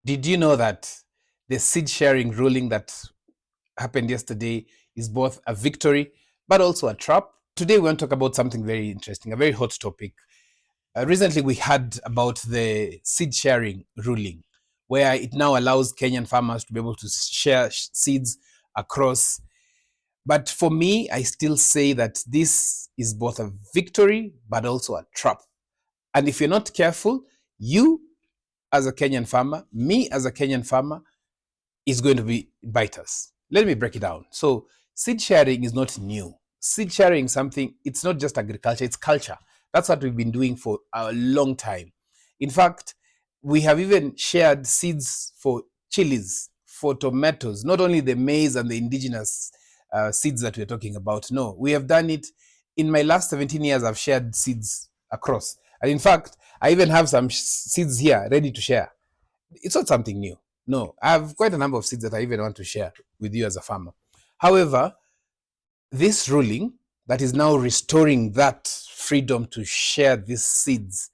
Did you know that the seed sharing ruling that happened yesterday is both a victory but also a trap? Today, we want to talk about something very interesting, a very hot topic. Recently, we heard about the seed sharing ruling, where it now allows Kenyan farmers to be able to share seeds across. But for me, I still say that this is both a victory but also a trap. And if you're not careful, you as a Kenyan farmer, me as a Kenyan farmer, is going to bite us. Let me break it down. So, seed sharing is not new. Seed sharing is something, it's not just agriculture, it's culture. That's what we've been doing for a long time. In fact, we have even shared seeds for chilies, for tomatoes, not only the maize and the indigenous seeds that we're talking about. No, we have done it. In my last 17 years, I've shared seeds across. And in fact, I even have some seeds here ready to share. It's not something new. No, I have quite a number of seeds that I even want to share with you as a farmer. However, this ruling that is now restoring that freedom to share these seeds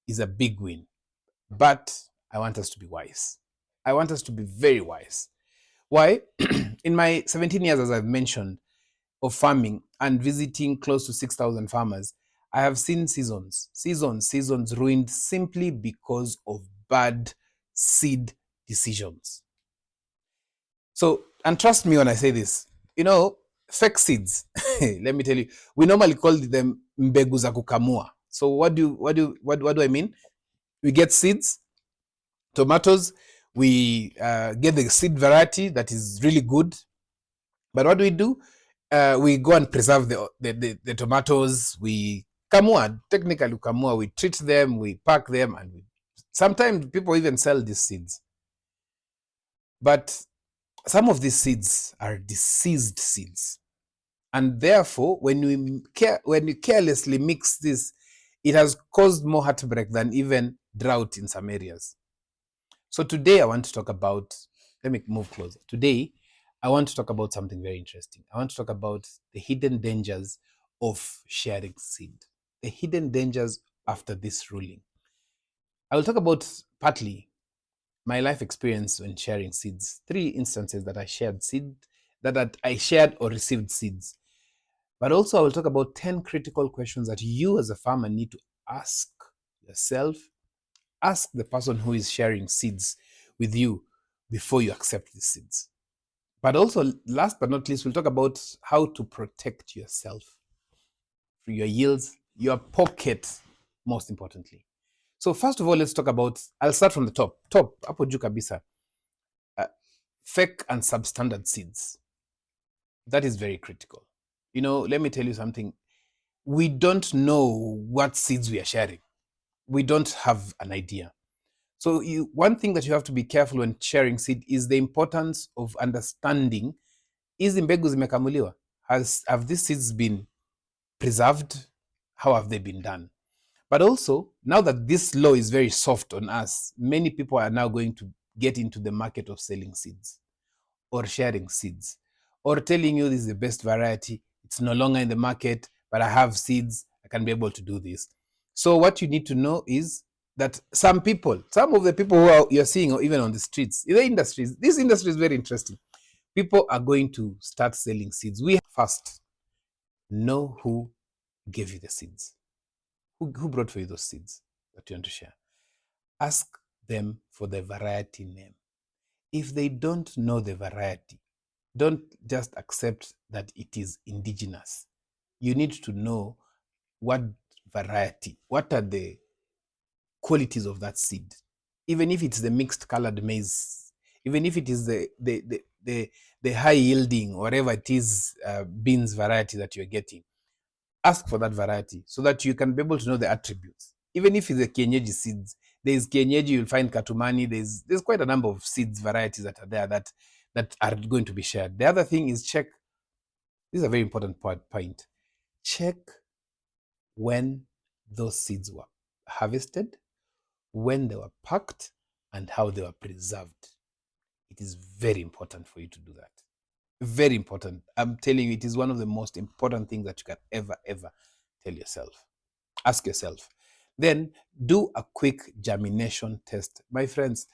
is a big win. But I want us to be wise. I want us to be very wise. Why? In my 17 years, as I've mentioned, of farming and visiting close to 6,000 farmers, I have seen seasons ruined simply because of bad seed decisions. So, and trust me when I say this, fake seeds, let me tell you, we normally call them mbegu za kukamua. So what do I mean? We get seeds, tomatoes, we get the seed variety that is really good. But what do? We go and preserve the tomatoes. We kamua, technically kamua, we treat them, we pack them, and sometimes people even sell these seeds. But some of these seeds are diseased seeds. And therefore, when you carelessly mix this, it has caused more heartbreak than even drought in some areas. So today I want to talk about, let me move closer. Today, I want to talk about something very interesting. I want to talk about the hidden dangers of sharing seed, the hidden dangers after this ruling. I will talk about partly my life experience when sharing seeds. 3 instances that I shared seed, that I shared or received seeds. But also I will talk about 10 critical questions that you as a farmer need to ask yourself, ask the person who is sharing seeds with you before you accept these seeds. But also, last but not least, we'll talk about how to protect yourself, your yields, your pocket, most importantly. So first of all, let's talk about, I'll start from the top, hapo juu kabisa, fake and substandard seeds. That is very critical. Let me tell you something. We don't know what seeds we are sharing. We don't have an idea. So one thing that you have to be careful when sharing seed is the importance of understanding, hizi mbegu zimekamuliwa? Have these seeds been preserved? How have they been done? But also, now that this law is very soft on us, many people are now going to get into the market of selling seeds or sharing seeds or telling you this is the best variety. It's no longer in the market, but I have seeds. I can be able to do this. So what you need to know is that some of the people who you're seeing, or even on the streets, in the industries, this industry is very interesting. People are going to start selling seeds. We first know who gave you the seeds. Who brought for you those seeds that you want to share? Ask them for the variety name. If they don't know the variety, don't just accept that it is indigenous. You need to know what variety, what are the qualities of that seed. Even if it's the mixed colored maize, even if it is the high yielding, whatever it is, beans variety that you're getting, ask for that variety so that you can be able to know the attributes. Even if it's the kienyeji seeds, there's kienyeji, you'll find katumani, there's quite a number of seeds varieties that are there that are going to be shared. The other thing is check, this is a very important point, check when those seeds were harvested, when they were packed, and how they were preserved. It is very important for you to do that. Very important. I'm telling you, it is one of the most important things that you can ever tell yourself. Ask yourself. Then do a quick germination test. My friends,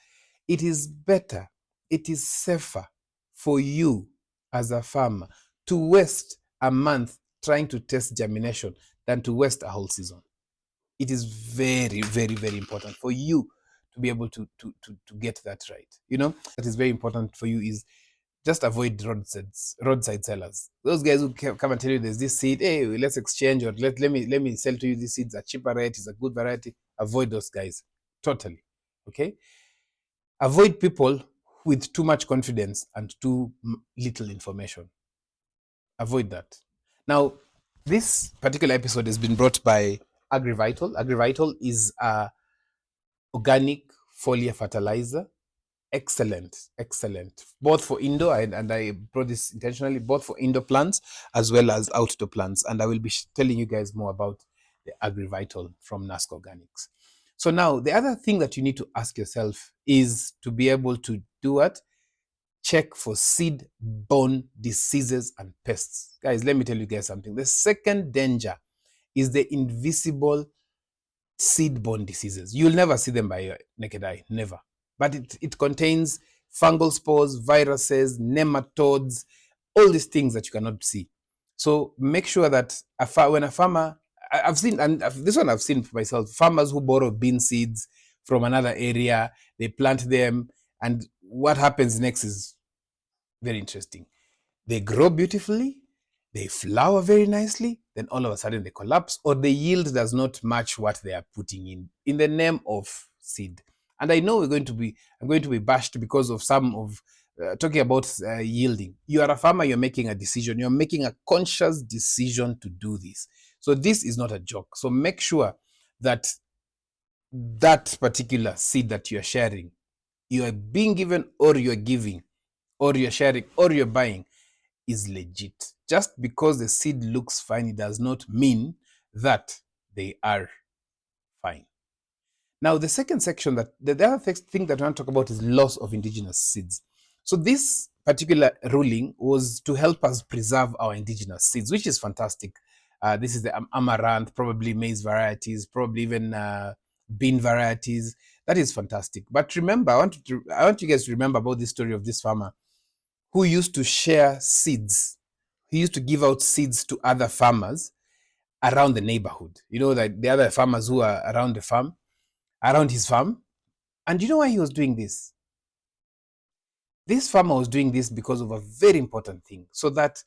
It is better, it is safer for you as a farmer to waste a month trying to test germination than to waste a whole season. It is very, very, very important for you to be able to get that right. You know, that is very important for you is just avoid roadside sellers. Those guys who come and tell you there's this seed, hey, let's exchange, or let me sell to you this seed's a cheaper rate, it's a good variety. Avoid those guys totally. Okay, avoid people with too much confidence and too little information. Avoid that. Now, this particular episode has been brought by AgriVital. AgriVital is a organic foliar fertilizer. Excellent, excellent. Both for indoor, and I brought this intentionally, both for indoor plants as well as outdoor plants. And I will be telling you guys more about the AgriVital from Nask Organics. So now, the other thing that you need to ask yourself is to be able to do what? Check for seed-borne diseases and pests. Guys, let me tell you guys something. The second danger is the invisible seed-borne diseases. You'll never see them by your naked eye, never. But it contains fungal spores, viruses, nematodes, all these things that you cannot see. So make sure that when a farmer, I've seen, and this one I've seen for myself, farmers who borrow bean seeds from another area, they plant them, and what happens next is very interesting. They grow beautifully, they flower very nicely, then all of a sudden they collapse, or the yield does not match what they are putting in the name of seed. And I know I'm going to be bashed because of some of talking about yielding. You are a farmer, you're making a decision, you're making a conscious decision to do this. So this is not a joke. So make sure that that particular seed that you're sharing, you are being given, or you're giving, or you're sharing, or you're buying, is legit. Just because the seed looks fine, it does not mean that they are fine. Now, the second section, that the other thing that I want to talk about is loss of indigenous seeds. So this particular ruling was to help us preserve our indigenous seeds, which is fantastic. This is the amaranth, probably maize varieties, probably even bean varieties. That is fantastic. But remember, I want you guys to remember about this story of this farmer who used to share seeds. He used to give out seeds to other farmers around the neighborhood. You know, like the other farmers who are around the farm, around his farm. And you know why he was doing this? This farmer was doing this because of a very important thing, so that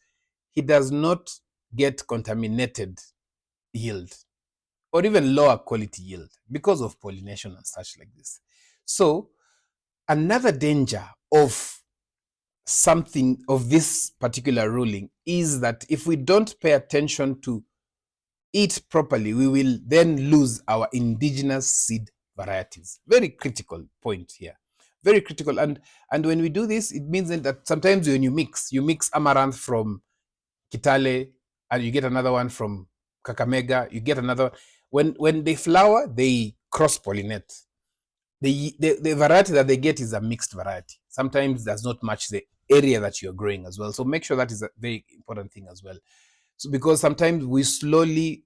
he does not get contaminated yield or even lower quality yield because of pollination and such like this. So another danger of something of this particular ruling is that if we don't pay attention to it properly, we will then lose our indigenous seed varieties. Very critical point here. Very critical. And when we do this, it means that sometimes when you mix amaranth from Kitale and you get another one from Kakamega, you get another. When they flower, they cross-pollinate. The variety that they get is a mixed variety. Sometimes does not match the area that you're growing as well. So make sure that is a very important thing as well. So because sometimes we slowly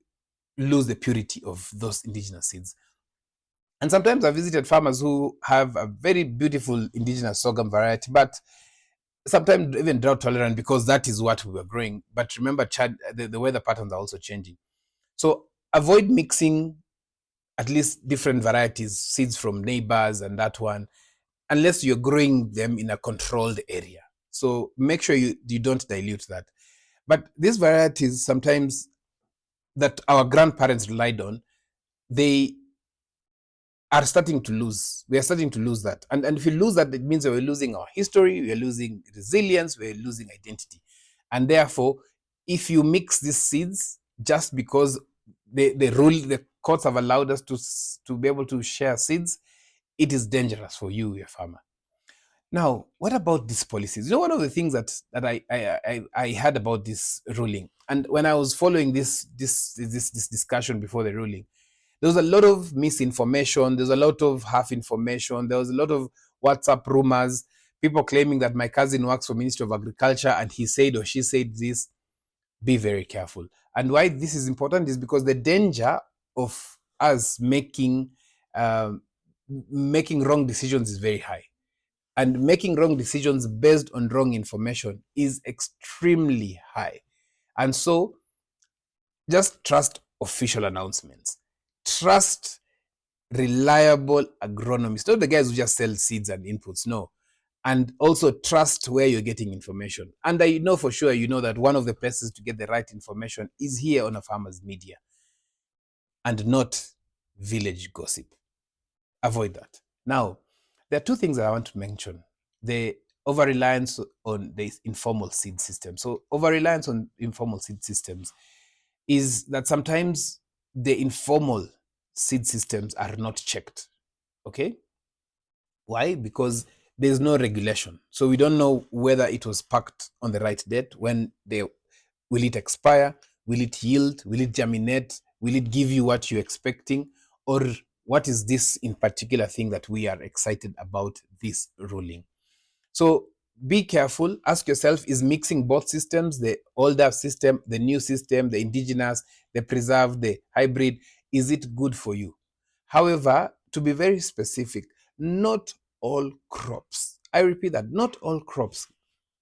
lose the purity of those indigenous seeds. And sometimes I visited farmers who have a very beautiful indigenous sorghum variety, but sometimes even drought tolerant because that is what we were growing. But remember, Chad, the weather patterns are also changing. So avoid mixing at least different varieties, seeds from neighbors and that one, unless you're growing them in a controlled area. So make sure you don't dilute that. But these varieties sometimes that our grandparents relied on, they are starting to lose. We are starting to lose that. And if we lose that, it means we're losing our history, we're losing resilience, we're losing identity. And therefore, if you mix these seeds just because the courts have allowed us to be able to share seeds, it is dangerous for you, a farmer. Now, what about these policies? You know, one of the things that I heard about this ruling, and when I was following this discussion before the ruling, there was a lot of misinformation. There's a lot of half information. There was a lot of WhatsApp rumors, people claiming that my cousin works for Ministry of Agriculture and he said or she said this. Be very careful. And why this is important is because the danger of us making wrong decisions is very high. and making wrong decisions based on wrong information is extremely high. And so just trust official announcements. Trust reliable agronomists, not the guys who just sell seeds and inputs, no. And also trust where you're getting information. And I know for sure you know that one of the places to get the right information is here on a farmer's media and not village gossip. Avoid that. Now, there are two things that I want to mention. The over-reliance on the informal seed system. So over-reliance on informal seed systems is that sometimes the informal seed systems are not checked. Okay? Why? Because there's no regulation. So we don't know whether it was packed on the right date, when they will it expire, will it yield, will it germinate, will it give you what you're expecting, or what is this in particular thing that we are excited about this ruling. So be careful. Ask yourself, is mixing both systems, the older system, the new system, the indigenous, the preserved, the hybrid, is it good for you? However, to be very specific, not all crops, I repeat that, not all crops,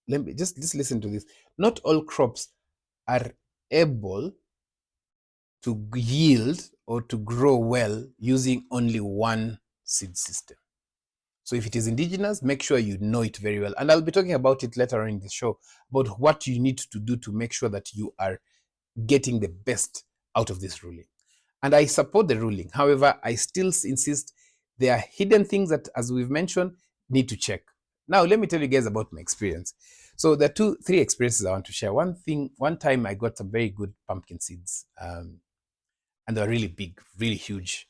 let me just listen to this, not all crops are able to yield or to grow well using only one seed system. So if it is indigenous, make sure you know it very well. And I'll be talking about it later on in the show, about what you need to do to make sure that you are getting the best out of this ruling. And I support the ruling. However, I still insist there are hidden things that, as we've mentioned, need to check. Now, let me tell you guys about my experience. So there are three experiences I want to share. One time I got some very good pumpkin seeds, and they were really big, really huge.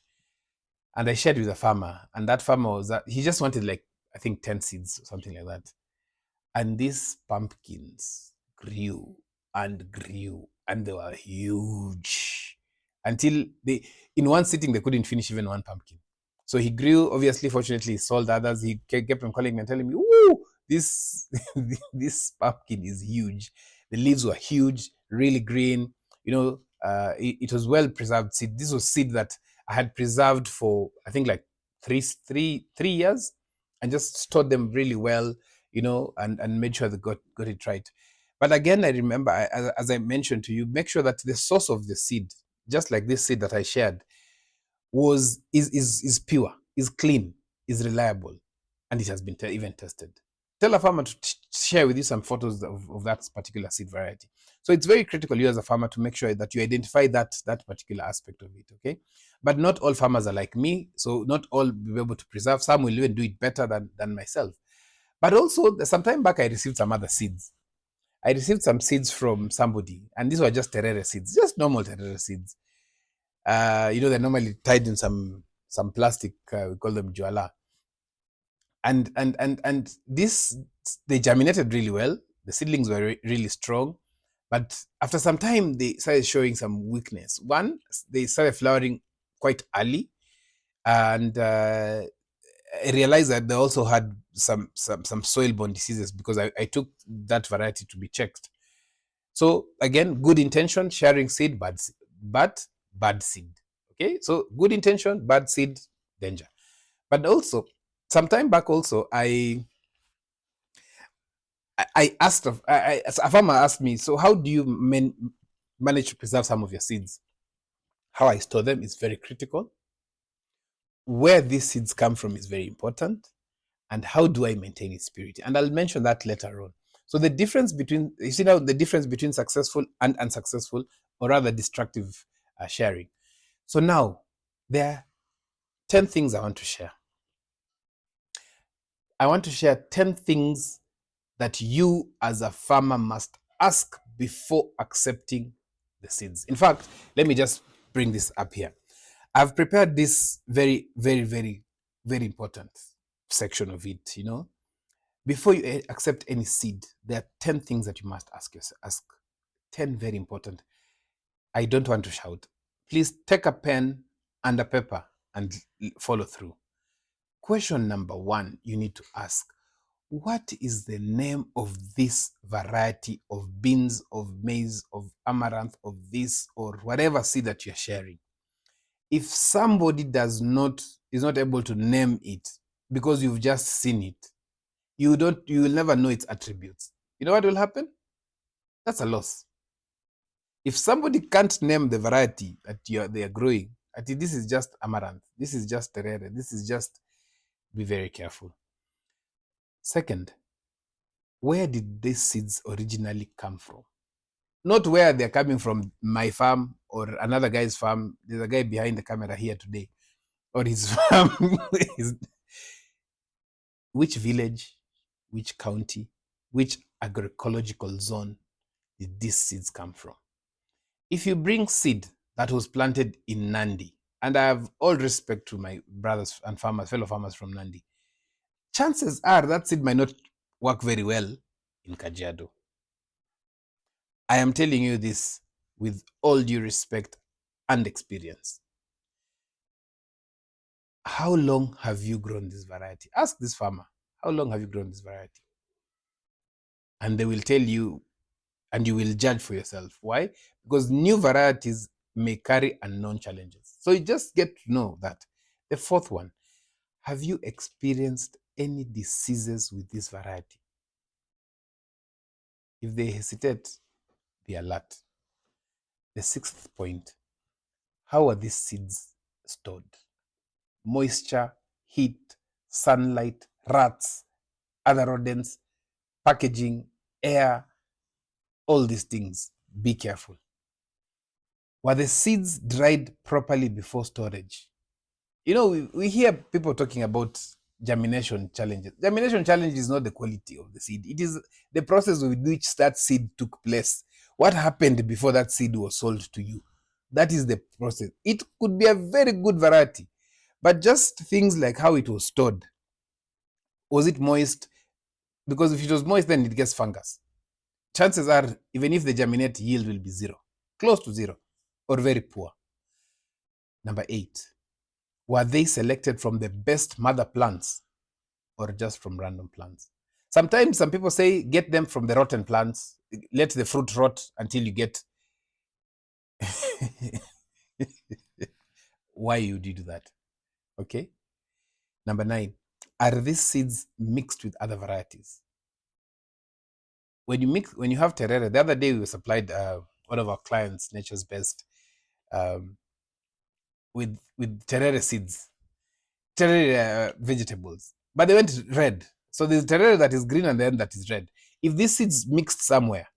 And I shared with a farmer, and that farmer he just wanted like, I think 10 seeds or something like that. And these pumpkins grew and grew, and they were huge until in one sitting, they couldn't finish even one pumpkin. So he grew, obviously, fortunately, he sold others. He kept on calling me and telling me, "Ooh, this this pumpkin is huge. The leaves were huge, really green. It was well preserved seed. This was seed that I had preserved for, I think, like three years, and just stored them really well, and made sure they got it right. But again, I remember, as I mentioned to you, make sure that the source of the seed, just like this seed that I shared, is pure, is clean, is reliable, and it has been even tested. Tell a farmer to share with you some photos of that particular seed variety. So it's very critical, you as a farmer, to make sure that you identify that particular aspect of it, okay? But not all farmers are like me, so not all will be able to preserve. Some will even do it better than myself. But also, some time back, I received some other seeds. I received some seeds from somebody, and these were just terere seeds, just normal terere seeds. They're normally tied in some plastic, we call them juala. And this, they germinated really well. The seedlings were really strong. But after some time, they started showing some weakness. One, they started flowering quite early. And I realized that they also had some soil-borne diseases, because I took that variety to be checked. So again, good intention, sharing seed, but bad seed. Okay, so good intention, bad seed, danger. But also, some time back, also I asked, a farmer asked me, so how do you manage to preserve some of your seeds? How I store them is very critical. Where these seeds come from is very important. And how do I maintain its purity? And I'll mention that later on. So the difference between, you see now the difference between successful and unsuccessful, or rather destructive sharing. So now there are 10 things I want to share. I want to share 10 things that you as a farmer must ask before accepting the seeds. In fact, let me just bring this up here. I've prepared this very, very, very, very important section of it, Before you accept any seed, there are 10 things that you must ask yourself. 10 very important. I don't want to shout. Please take a pen and a paper and follow through. Question number 1, you need to ask, what is the name of this variety of beans, of maize, of amaranth, of this, or whatever seed that you're sharing? If somebody is not able to name it because you've just seen it, you will never know its attributes. You know what will happen? That's a loss. If somebody can't name the variety that they are growing, I think this is just amaranth, this is just terere, this is just, be very careful. Second, where did these seeds originally come from? Not where they're coming from, my farm or another guy's farm. There's a guy behind the camera here today, or his farm. Which village, which county, which agroecological zone did these seeds come from? If you bring seed that was planted in Nandi, and I have all respect to my brothers and farmers, fellow farmers from Nandi, chances are that seed might not work very well in Kajiado. I am telling you this with all due respect and experience. How long have you grown this variety? Ask this farmer, how long have you grown this variety? And they will tell you, and you will judge for yourself. Why? Because new varieties may carry unknown challenges. So you just get to know that. The fourth one, have you experienced any diseases with this variety? If they hesitate, be alert. The sixth point, how are these seeds stored? Moisture, heat, sunlight, rats, other rodents, packaging, air, all these things. Be careful. Were the seeds dried properly before storage? You know, we hear people talking about germination challenges. Germination challenge is not the quality of the seed. It is the process with which that seed took place. What happened before that seed was sold to you? That is the process. It could be a very good variety, but just things like how it was stored. Was it moist? Because if it was moist, then it gets fungus. Chances are, even if they germinate, yield will be zero, close to zero, or very poor. Number 8, were they selected from the best mother plants or just from random plants? Sometimes some people say get them from the rotten plants, let the fruit rot until you get. Why would you do that? Okay. Number 9, are these seeds mixed with other varieties? When you have terere, the other day we supplied one of our clients, Nature's Best, with terere seeds, terere vegetables, but they went red. So there's terere that is green and then that is red. If these seeds mixed somewhere,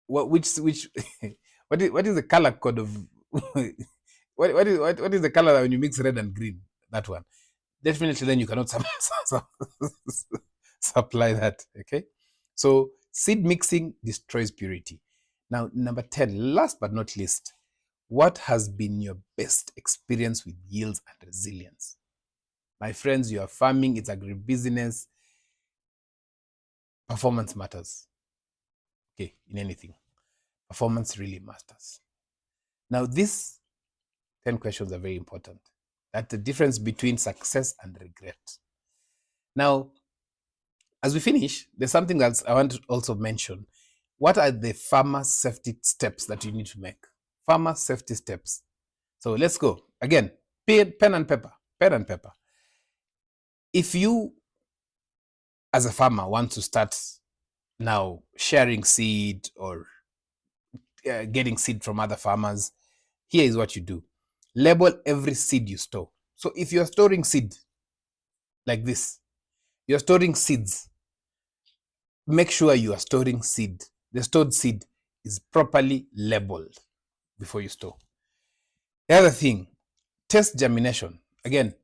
which what is the color code of what is the color when you mix red and green? That one. Definitely then you cannot supply that. Okay. So seed mixing destroys purity. Now, number 10, last but not least, what has been your best experience with yields and resilience? My friends, you are farming, it's agribusiness. Performance matters. Okay, in anything. Performance really matters. Now, these 10 questions are very important. That's the difference between success and regret. Now, as we finish, there's something that I want to also mention. What are the farmer safety steps that you need to make? Farmer safety steps. So let's go. Again, pen and paper. Pen and paper. If you, as a farmer, want to start now sharing seed or getting seed from other farmers, here is what you do. Label every seed you store. So if you're storing seed like this, you're storing seeds, make sure you are storing seed. The stored seed is properly labeled before you store. The other thing, test germination. Again,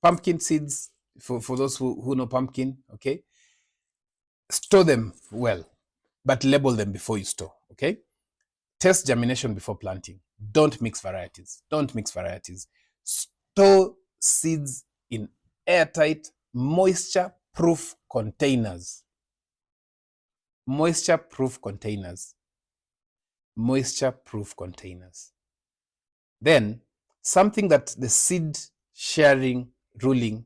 pumpkin seeds, for those who know pumpkin, okay? Store them well, but label them before you store, okay? Test germination before planting. Don't mix varieties. Don't mix varieties. Store seeds in airtight, moisture-proof containers. Moisture-proof containers. Moisture-proof containers. Then, something that the seed sharing ruling,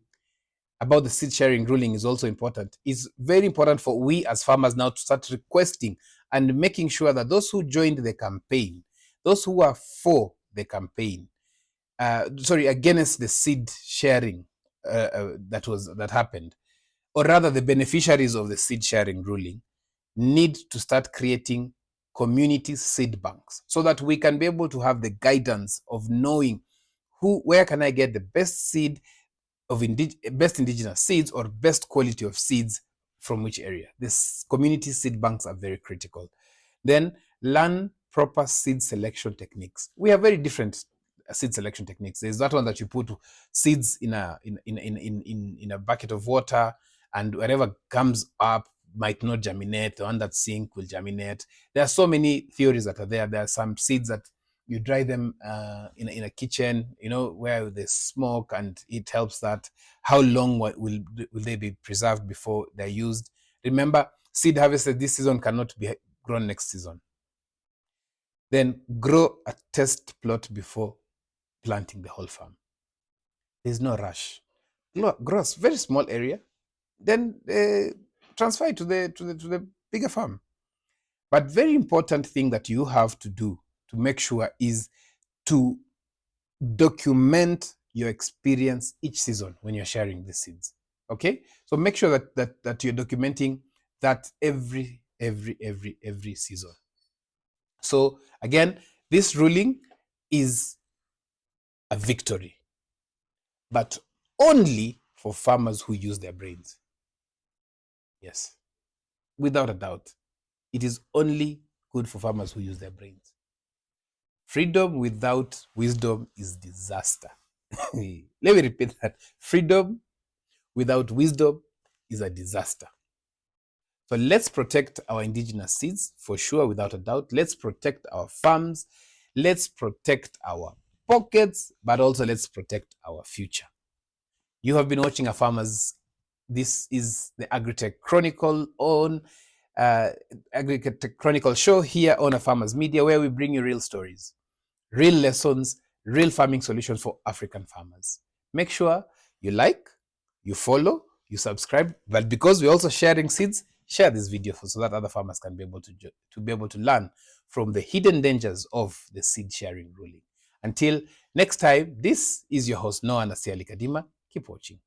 about the seed sharing ruling is also important. It's very important for we as farmers now to start requesting and making sure that those who joined the campaign, those who are for the campaign, against the seed sharing that happened, or rather the beneficiaries of the seed sharing ruling, need to start creating community seed banks so that we can be able to have the guidance of knowing where can I get the best seed of best indigenous seeds or best quality of seeds from which area. This community seed banks are very critical. Then learn proper seed selection techniques. We have very different seed selection techniques. There's that one that you put seeds in a bucket of water, and whatever comes up might not germinate. The one that sink will germinate. There are so many theories that are there. There are some seeds that you dry them in a kitchen, where there's smoke, and it helps that. How long will they be preserved before they're used? Remember, seed harvested this season cannot be grown next season. Then grow a test plot before planting the whole farm. There's no rush. Grow a very small area, then transfer it to the bigger farm. But very important thing that you have to do to make sure is to document your experience each season when you're sharing the seeds. Okay, so make sure that you're documenting that every season. So again, this ruling is a victory, but only for farmers who use their brains. Yes, without a doubt, it is only good for farmers who use their brains. Freedom without wisdom is disaster. Let me repeat that. Freedom without wisdom is a disaster. So let's protect our indigenous seeds for sure, without a doubt. Let's protect our farms. Let's protect our pockets, but also let's protect our future. You have been watching A Farmer's. This is the AgriTech Chronicle on AgriTech Chronicle show here on A Farmer's Media, where we bring you real stories, real lessons, real farming solutions for African farmers. Make sure you like, you follow, you subscribe, but because we're also sharing seeds, share this video so that other farmers can be able to learn from the hidden dangers of the seed sharing ruling. Until next time, this is your host Noah Nasiali Kadima. Keep watching.